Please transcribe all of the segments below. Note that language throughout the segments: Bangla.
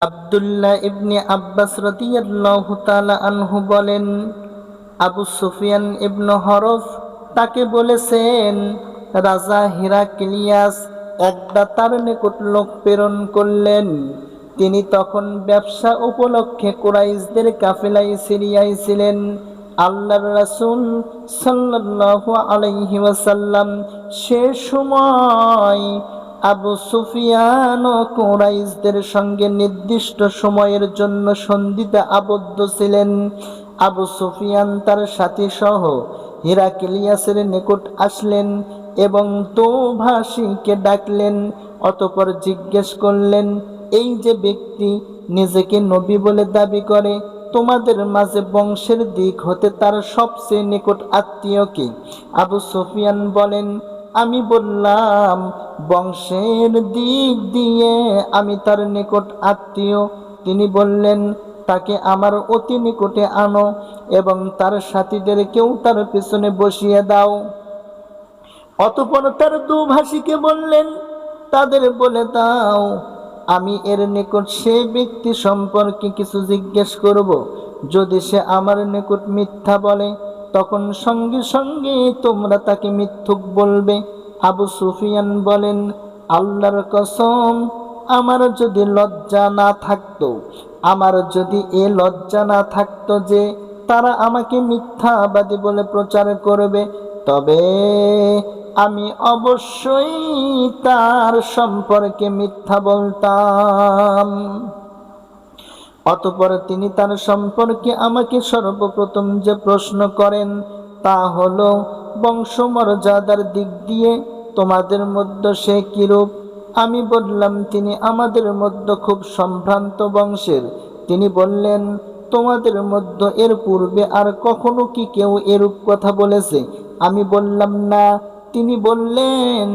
আব্দুল্লাহ ইবনে আব্বাস রাদিয়াল্লাহু তাআলা আনহু বলেন, আবু সুফিয়ান ইবনে হরব তাকে বলেছেন, রাজা হিরাক্লিয়াস একদা তার নিকট লোক প্রেরণ করলেন। তিনি তখন ব্যবসা উপলক্ষে কুরাইশদের কাফেলায় সিরিয়ায় ছিলেন। আল্লাহর রাসূল সাল্লাল্লাহু আলাইহি ওয়াসাল্লাম সে সময় আবু সুফিয়ান ও কুরাইশদের সঙ্গে নির্দিষ্ট সময়ের জন্য সন্ধিতে আবদ্ধ ছিলেন। আবু সুফিয়ান তার সাথী সহ হিরাক্লিয়াসের নিকট আসলেন এবং দোভাষীকে ডাকলেন। অতঃপর জিজ্ঞেস করলেন, এই যে ব্যক্তি নিজেকে নবী বলে দাবি করে, তোমাদের মাঝে বংশের দিক হতে তার সবচেয়ে নিকট আত্মীয় কে? আবু সুফিয়ান বলেন, আমি বললাম, বংশের দিক দিয়ে আমি তার নিকট আত্মীয়। তিনি বললেন, তাকে আমার অতি নিকটে আনো এবং তার সাথীদেরকেও তার পিছনে বসিয়ে দাও। অতঃপর তার দুভাষীকে বললেন, তাদের বলে দাও, আমি এর নিকট সে ব্যক্তি সম্পর্কে কিছু জিজ্ঞেস করব। যদি সে আমার নিকট মিথ্যা বলে, তখন সঙ্গে সঙ্গে তোমরা তাকে মিথ্যুক বলবে। আবু সুফিয়ান বলেন, আল্লাহর কসম, আমার যদি লজ্জা না থাকতো, আমার যদি এ লজ্জা না থাকতো যে তারা আমাকে মিথ্যাবাদী বলে প্রচার করবে, তবে আমি অবশ্যই তার সম্পর্কে মিথ্যা বলতাম। অতঃপর তিনি তার সম্পর্কে আমাকে সর্বপ্রথম যে প্রশ্ন করেন তা হলো, বংশমর্যাদার দিক দিয়ে তোমাদের মধ্যে সে কিরূপ? আমি বললাম, তিনি আমাদের মধ্যে খুব সম্ভ্রান্ত বংশের। তিনি বললেন, তোমাদের মধ্যে এর পূর্বে আর কখনো কি কেউ এরূপ কথা বলেছে? আমি বললাম, না। তিনি বললেন,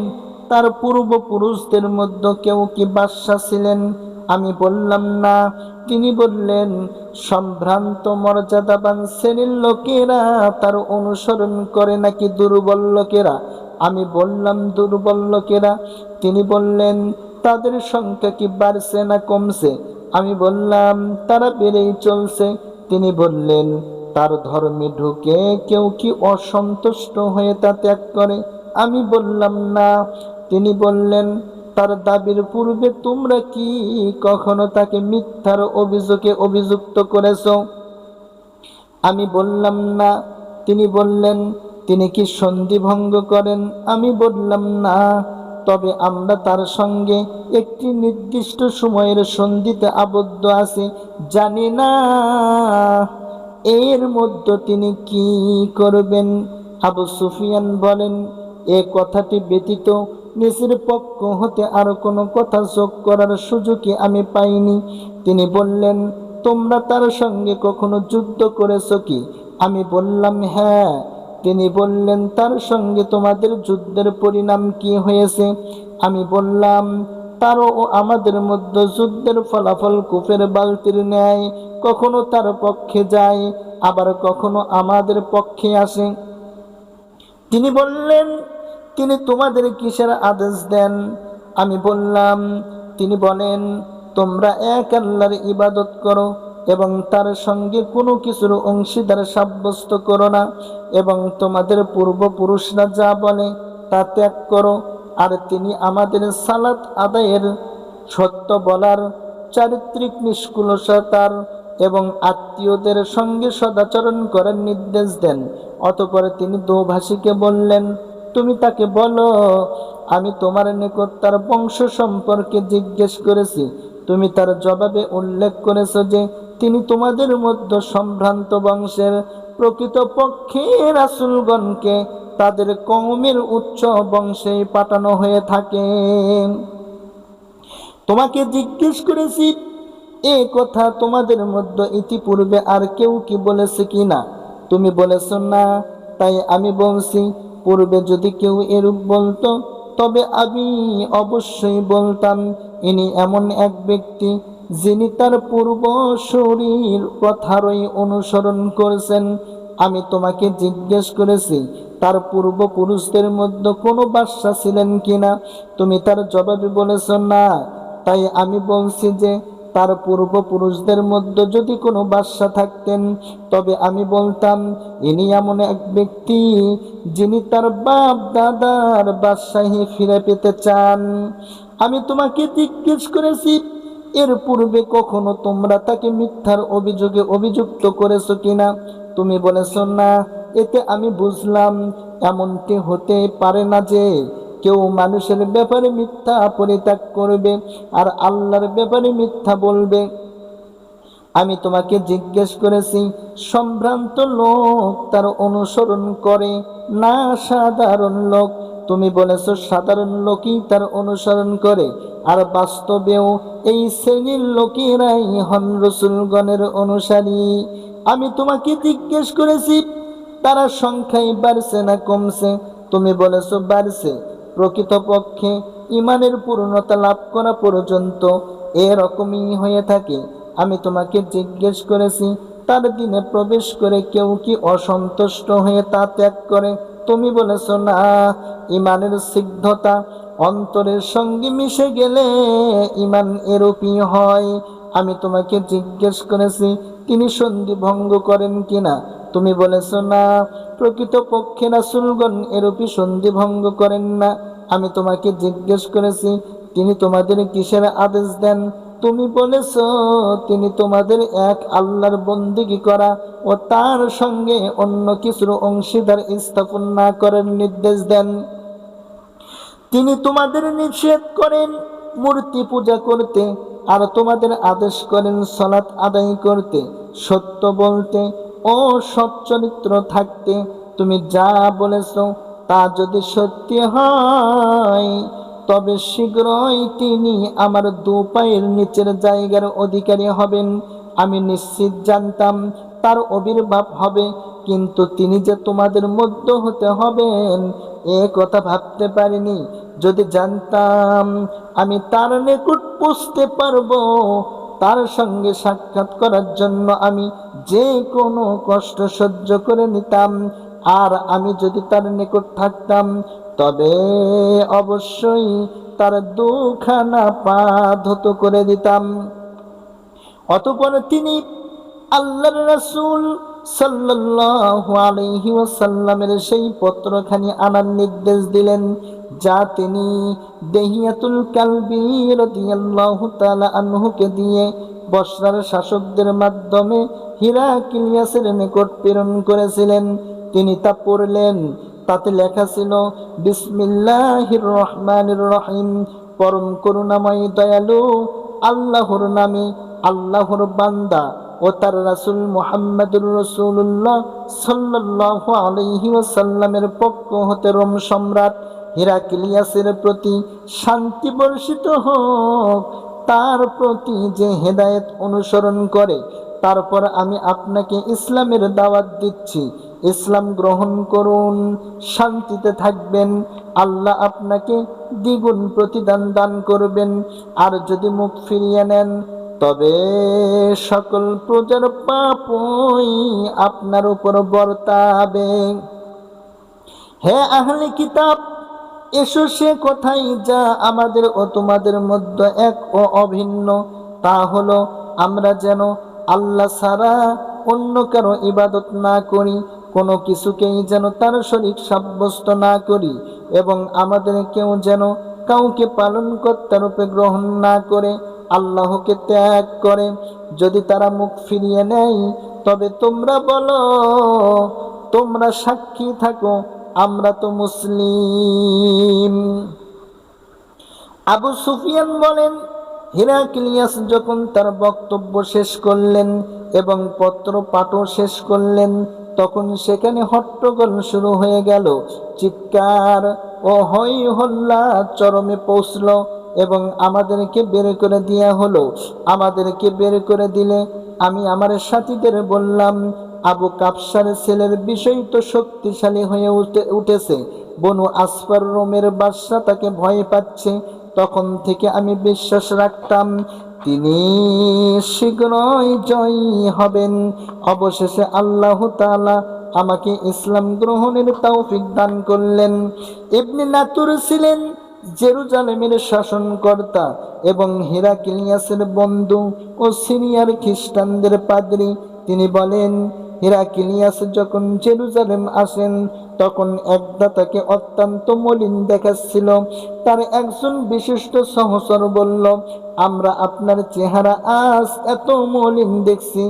তার পূর্বপুরুষদের মধ্যে কেউ কি বাদশা ছিলেন? আমি বললাম, না। তিনি বললেন, সম্ভ্রান্ত মর্যাদাবান শ্রেণীর লোকেরা তার অনুসরণ করে নাকি দুর্বল লোকেরা? আমি বললাম, দুর্বল লোকেরা। তিনি বললেন, তাদের সংখ্যা কি বাড়ছে না কমছে? আমি বললাম, তারা বেড়েই চলছে। তিনি বললেন, তার ধর্মে ঢুকে কেউ কি অসন্তুষ্ট হয়ে তা ত্যাগ করে? আমি বললাম, না। তিনি বললেন, তার দাবির পূর্বে তোমরা কি কখনো তাকে মিথ্যার অভিযোগে অভিযুক্ত করেছ? আমি বললাম, না। তিনি বললেন, তিনি কি সন্ধি ভঙ্গ করেন? আমি বললাম, না। তবে আমরা তার সঙ্গে একটি নির্দিষ্ট সময়ের সন্ধিতে আবদ্ধ আছি, জানি না এর মধ্যে তিনি কি করবেন। আবু সুফিয়ান বলেন, এ কথাটি ব্যতীত নিজের পক্ষ হতে আর কোনো কথা যোগ করার সুযোগই আমি পাইনি। তিনি বললেন, তোমরা তার সঙ্গে কখনো যুদ্ধ করেছ কি? আমি বললাম, হ্যাঁ। তিনি বললেন, তার সঙ্গে তোমাদের যুদ্ধের পরিণাম কি হয়েছে? আমি বললাম, তারও ও আমাদের মধ্যে যুদ্ধের ফলাফল কূপের বালতির ন্যায় কখনো তার পক্ষে যায়, আবার কখনো আমাদের পক্ষে আসে। তিনি বললেন, তিনি তোমাদের কিসের আদেশ দেন? আমি বললাম, তিনি বলেন, তোমরা এক আল্লাহর ইবাদত করো এবং তার সঙ্গে কোনো কিছুর অংশীদার সাব্যস্ত করো না, এবং তোমাদের পূর্বপুরুষরা যা বলে তা ত্যাগ করো। আর তিনি আমাদের সালাত আদায়ের, সত্য বলার, চারিত্রিক নিষ্কুলতার এবং আত্মীয়দের সঙ্গে সদাচরণ করার নির্দেশ দেন। অতঃপর তিনি দোভাষীকে বললেন, তুমি তাকে বলো, আমি তোমার নিকট তার বংশ সম্পর্কে জিজ্ঞেস করেছি। তুমি তার জবাবে উল্লেখ করেছ যে তিনি তোমাদের মধ্যে সম্ভ্রান্ত বংশের। প্রকৃতপক্ষে রাসূলগণকে তাদের কওমের উচ্চ বংশে পাঠানো হয়ে থাকে। তোমাকে জিজ্ঞেস করেছি, এ কথা তোমাদের মধ্যে ইতিপূর্বে আর কেউ কি বলেছে কিনা? তুমি বলেছ, না। তাই আমি বলছি, পূর্বে যদি কেউ এরূপ বলতো, তবে আমি অবশ্যই বলতাম, ইনি এমন এক ব্যক্তি যিনি তার পূর্বসূরীর কথারই অনুসরণ করেছেন। আমি তোমাকে জিজ্ঞেস করেছি, তার পূর্বপুরুষদের মধ্যে কোনো বাদশা ছিলেন কিনা? তুমি তার জবাবে বলেছ, না। তাই আমি বলছি যে তার পূর্বপুরুষদের মধ্যে যদি কোনো বাদশা থাকতেন, তবে আমি বলতাম ইনি এমন এক ব্যক্তি যিনি তার বাপ দাদার বাদশাহী ফিরে পেতে চান। আমি তোমাকে জিজ্ঞেস করেছি, এর পূর্বে কখনো তোমরা তাকে মিথ্যার অভিযোগে অভিযুক্ত করেছো কিনা? তুমি বলেছো না। এতে আমি বুঝলাম এমনটি হতে পারে না যে কেউ মানুষের ব্যাপারে মিথ্যা পরিত্যাগ করবে আর আল্লাহর ব্যাপারে মিথ্যা বলবে। আমি তোমাকে জিজ্ঞেস করেছি, সম্ভ্রান্ত লোক তার অনুসরণ করে না সাধারণ লোক? তুমি বলেছো সাধারণ লোকই তার অনুসরণ করে, আর বাস্তবেও এই শ্রেণীর লোকেরাই হন রাসূলগণের অনুসারী। আমি তোমাকে জিজ্ঞেস করেছি, তারা সংখ্যায় বাড়ছে না কমছে? তুমি বলেছো বাড়ছে। প্রকৃতপক্ষে ঈমানের পূর্ণতা লাভ করা পর্যন্ত এরকমই হয়ে থাকে। আমি তোমাকে জিজ্ঞেস করেছি, তার দিনে প্রবেশ করে কেউ কি অসন্তুষ্ট হয়ে তা ত্যাগ করে? তুমি বলেছো না। ঈমানের সিদ্ধতা অন্তরের সঙ্গে মিশে গেলে ঈমান এরূপই হয়। আমি তোমাকে জিজ্ঞেস করেছি, তিনি সন্ধি ভঙ্গ করেন কিনা? তুমি বলেছো না। প্রকৃতপক্ষে রাসূলগণ এরূপই সন্ধি ভঙ্গ করেন না। আমি তোমাকে জিজ্ঞেস করেছি, তিনি তোমাদের কিসের আদেশ দেন? তুমি বলেছো তিনি তোমাদের এক আল্লাহর বন্দেগী করা ও তার সঙ্গে অন্য কিছুর অংশীদার স্থাপন না করার নির্দেশ দেন। তিনি তোমাদের নিষেধ করেন মূর্তি পূজা করতে, আর তোমাদের আদেশ করেন সালাত আদায় করতে, সত্য বলতে ও সচ্চরিত্র থাকতে। তুমি যা বলেছো তা যদি সত্যি হয়, তবে শীঘ্রই তিনি আমার দু পায়ের নিচের জায়গার অধিকারী হবেন। আমি নিশ্চিত জানতাম তার আবির্ভাব হবে, কিন্তু তিনি যে তোমাদের মধ্য হতে হবেন এ কথা ভাবতে পারিনি। যদি জানতাম আমি তার নিকট পৌঁছতে পারবো, তার সঙ্গে সাক্ষাৎ করার জন্য আমি যে কোনো কষ্ট সহ্য করে নিতাম। আর আমি যদি তার নিকট থাকতাম, তবে অবশ্যই তার দুখানা পা ধৌত করে দিতাম। অতঃপর তিনি আল্লাহর রাসূল সাল্লাল্লাহু আলাইহি ওয়াসাল্লামের সেই পত্রখানি আনার নির্দেশ দিলেন, যা তিনি দেহিয়াতুল কালবি রাদিয়াল্লাহু তাআলা আনহুকে দিয়ে বসরার শাসকদের মাধ্যমে হিরাক্লিয়াসের নিকট প্রেরণ করেছিলেন। তিনি তা পড়লেন। তাতে লেখা ছিল, বিসমিল্লাহির রহমানির রহিম, পরম করুণাময় দয়ালু আল্লাহর নামে। আল্লাহর বান্দা ও তার রাসূল মুহাম্মদুর রাসূলুল্লাহ সাল্লাল্লাহু আলাইহি ওয়াসাল্লামের পক্ষ হতে রোম সম্রাট হিরাক্লিয়াসের প্রতি শান্তি বর্ষিত হোক। তার প্রতি যে হেদায়েত অনুসরণ করে, তারপর আমি আপনাকে ইসলামের দাওয়াত দিচ্ছি, ইসলাম গ্রহণ করুন, শান্তিতে থাকবেন, আল্লাহ আপনাকে দ্বিগুণ প্রতিদান দান করবেন। আর যদি মুখ ফিরিয়ে নেন, তবে সকল প্রজার পাপই আপনার উপর বর্তাবে। হে আহলে কিতাব, এসো সে কথাই যা আমাদের ও তোমাদের মধ্যে এক ও অভিন্ন। তা হলো আমরা যেন আল্লাহ ছাড়া অন্য কারো ইবাদত না করি, কোনো কিছুকেই যেন তার শরীক সাব্যস্ত না করি, এবং আমাদের কেউ যেন কাউকে পালনকর্তা রূপে গ্রহণ না করে আল্লাহকে ত্যাগ করে। যদি তারা মুখ ফিরিয়ে নেয়, তবে তোমরা বলো, তোমরা সাক্ষী থাকো, আমরা তো মুসলিম। আবু সুফিয়ান বলেন, হিরাক্লিয়াস যখন তার বক্তব্য শেষ করলেন এবং পত্র পাঠও শেষ করলেন, তখন সেখানে হট্টগোল শুরু হয়ে গেল। চিৎকার ও হই হল্লা চরমে পৌঁছল এবং আমাদেরকে বের করে দেয়া হলো। আমাদেরকে বের করে দিলে আমি আমার সাথীদের বললাম, আবু কাবসার ছেলের বিষয় তো শক্তিশালী হয়ে উঠেছে। বনু আসফার রোমের বাদশা তাকে ভয় পাচ্ছে। তখন থেকে আমি বিশ্বাস রাখতাম তিনি শীঘ্রই জয়ী হবেন। অবশেষে আল্লাহ তাআলা আমাকে ইসলাম গ্রহণের তৌফিক দান করলেন। ইবনে নাতুর ছিলেন জেরুজালেমের শাসনকর্তা এবং হিরাক্লিয়াসের বন্ধু ও সিরিয়ার খ্রিস্টানদের পাদ্রী। তিনি বলেন, হিরাক্লিয়াস যখন জেরুজালেম আসেন তখন একদা তাকে অত্যন্ত মলিন দেখাচ্ছিল। তার একজন বিশিষ্ট সহচর বলল, আমরা আপনার চেহারা আজ এত মলিন দেখছি।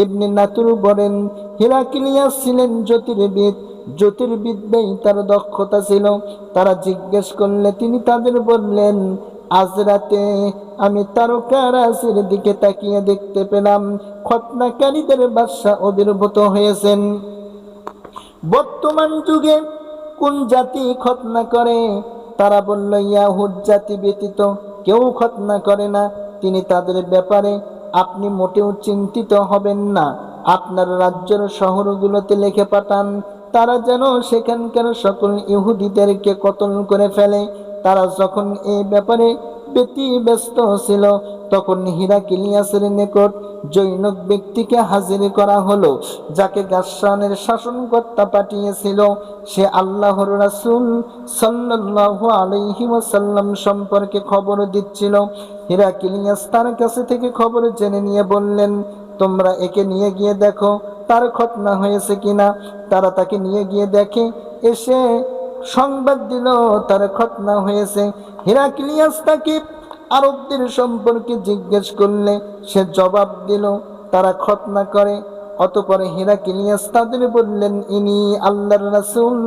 ইবনে নাতুর বলেন, হিরাক্লিয়াস ছিলেন জ্যোতির্বিদ, জ্যোতির্বিদ্যায় তার দক্ষতা ছিল। তারা জিজ্ঞেস করলে তিনি তাদের বললেন, আজ রাতে আমি তারকারাশির দিকে তাকিয়ে দেখতে পেলাম খৎনাকারীদের বাদশা আবির্ভূত হয়েছেন। বর্তমান যুগে কোন জাতি খতনা করে? তারা বলল, ইয়াহুদ জাতি ব্যতীত কেউ খতনা করে না। তিনি তাদের ব্যাপারে আপনি মোটেও চিন্তিত হবেন না। আপনার রাজ্যের শহরগুলোতে লিখে পাঠান, তারা যেন সেখানকার সকল ইহুদিদেরকে কতল করে ফেলে। তারা যখন এই ব্যাপারে ব্যতিব্যস্ত ছিল তখন হিরাক্লিয়াসের নিকট জৈনক ব্যক্তিকে হাজির করা হলো, যাকে গাসসানের শাসনকর্তা পাঠিয়েছিল। সে আল্লাহর রাসূল সাল্লাল্লাহু আলাইহি ওয়াসাল্লাম সম্পর্কে খবর দিচ্ছিল। হিরাক্লিয়াস তার কাছে থেকে খবর জেনে নিয়ে বললেন, তোমরা একে নিয়ে গিয়ে দেখো তার খতনা হয়েছে কিনা। তারা তাকে নিয়ে গিয়ে দেখে, এসে সংবাদ দিল তার খতনা হয়েছে। হিরাক্লিয়াস তাকে আরবদের সম্পর্কে জিজ্ঞেস করলে সে জবাব দিল তারা খতনা করে। অতঃপর হিরাক্লিয়াস তাদের বললেন, ইনি আল্লাহর রাসূল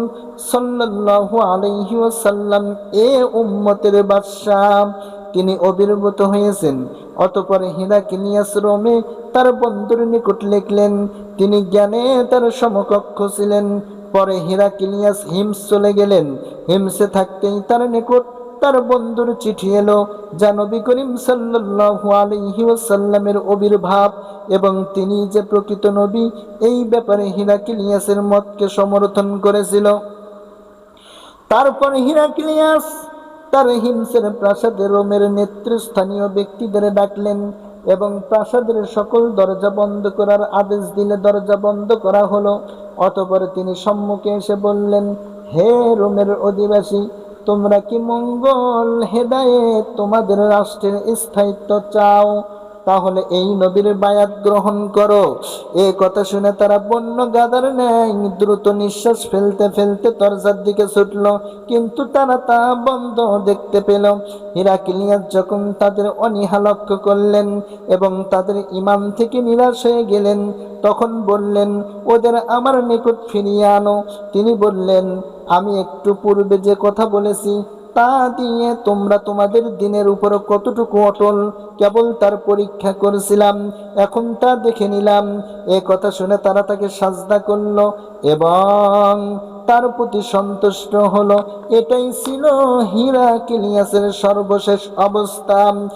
সাল্লাল্লাহু আলাইহি ওয়াসাল্লাম এ উম্মতের বাদশা, তিনি আবির্ভূত হয়েছেন। অতঃপর হিরাক্লিয়াস রোমে তার বন্ধুর নিকট লিখলেন, তিনি জ্ঞানে তার সমকক্ষ ছিলেন। পরে হিরাক্লিয়াস হিমস চলে গেলেন। হিমসে থাকতেই তার নিকট তার বন্ধুর চিঠি এলো, যা নবী করিম সাল্লাল্লাহু আলাইহি ওয়াসাল্লামের আবির্ভাব এবং তিনি যে প্রকৃত নবী এই ব্যাপারে হিরাক্লিয়াসের মতকে সমর্থন করেছিল। তারপর হিরাক্লিয়াস তার হিমসের প্রাসাদে রোমের নেতৃস্থানীয় ব্যক্তিদের ডাকলেন এবং প্রাসাদের সকল দরজা বন্ধ করার আদেশ দিলে দরজা বন্ধ করা হলো। অতঃপর তিনি সম্মুখে এসে বললেন, হে রোমের অধিবাসী, তোমরা কি মঙ্গল, হেদায়েত, তোমাদের রাষ্ট্রের স্থায়িত্ব চাও? তাহলে এই নবীর বায়াত গ্রহণ করো। এই কথা শুনে তারা বন্য গাধার ন্যায় দ্রুত নিঃশ্বাস ফেলতে ফেলতে দরজার দিকে ছুটল, কিন্তু তারা তা বন্ধ দেখতে পেল। হিরাক্লিয়াস যখন তাদের অনীহা লক্ষ্য করলেন এবং তাদের ঈমান থেকে নিরাশ হয়ে গেলেন, তখন বললেন, ওদের আমার নিকট ফিরিয়ে আনো। তিনি বললেন, আমি একটু পূর্বে যে কথা বলেছি তা দিয়ে তোমরা তোমাদের দিনের উপর কতটুকু অটল কেবল তার পরীক্ষা করেছিলাম, এখন তা দেখে নিলাম। এ কথা শুনে তারা তাকে সাজদা করল এবং তার প্রতি সন্তুষ্ট হলো। এটাই ছিল হিরাক্লিয়াসের সর্বশেষ অবস্থা।